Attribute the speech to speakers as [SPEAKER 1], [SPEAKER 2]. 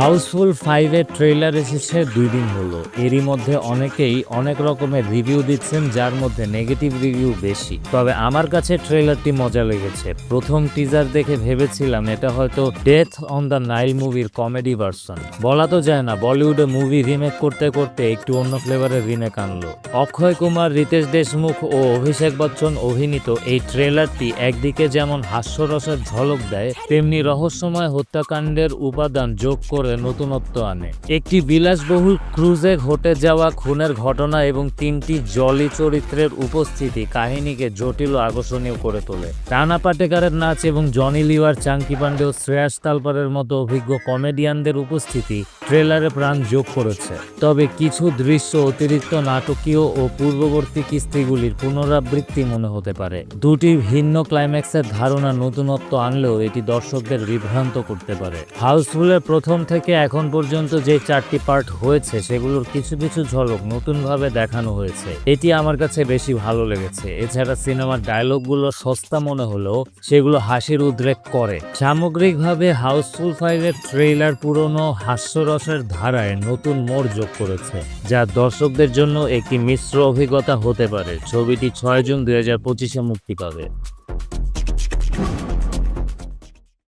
[SPEAKER 1] Housefull 5 এর trailer এসেছে 2 দিন হলো। এরই মধ্যে অনেকেই অনেক রকমের রিভিউ দিচ্ছেন, যার মধ্যে নেগেটিভ রিভিউ বেশি। তবে আমার কাছে ট্রেলারটি মজা লেগেছে। প্রথম টিজার দেখে ভেবেছিলাম এটা হয়তো ডেথ অন দ্য নাইল মুভির কমেডি ভার্সন। বলা তো যায় না, বলিউডে মুভি রিমেক করতে করতে একটু অন্য ফ্লেভারের রিমেক আনলো। অক্ষয় কুমার, রিতেশ দেশমুখ ও অভিষেক বচ্চন অভিনীত এই ট্রেলারটি একদিকে যেমন হাস্যরসের ঝলক দেয়, তেমনি রহস্যময় হত্যাকাণ্ডের উপাদান যোগ করে নতুনত্ব আনে। একটি বিলাসবহুল ক্রুজে ঘটে যাওয়া খুনের ঘটনা এবং 3টি জলি চরিত্রের উপস্থিতি কাহিনীকে জটিল ও আকর্ষণীয় করে তোলে। রানা পাটেকারের নাচ এবং জনি লিভার, চাঙ্কি পান্ডে ও শ্রেয়াস তালপারের মতো অভিজ্ঞ কমেডিয়ানদের উপস্থিতি ট্রেলারে প্রাণ যোগ করেছে। তবে কিছু দৃশ্য অতিরিক্ত নাটকীয় ও পূর্ববর্তী কিস্তিগুলির পুনরাবৃত্তি মনে হতে পারে। দুটি ভিন্ন ক্লাইম্যাক্সের ধারণা নতুনত্ব আনলেও এটি দর্শকদের বিভ্রান্ত করতে পারে। হাউসফুলের প্রথম থেকে এখন পর্যন্ত যে 4টি পার্ট হয়েছে সেগুলোর কিছু কিছু ঝলক নতুনভাবে দেখানো হয়েছে। এটি আমার কাছে বেশি ভালো লেগেছে। এছাড়া সিনেমার ডায়লগগুলো সস্তা মনে হলেও সেগুলো হাসির উদ্রেক করে। সামগ্রিকভাবে হাউসফুল 5 এর ট্রেলার পুরনো হাস্যরসের ধারায় নতুন মোড় যোগ করেছে, যা দর্শকদের জন্য একটি মিশ্র অভিজ্ঞতা হতে পারে। ছবিটি 6 জুন 2025-এ মুক্তি পাবে।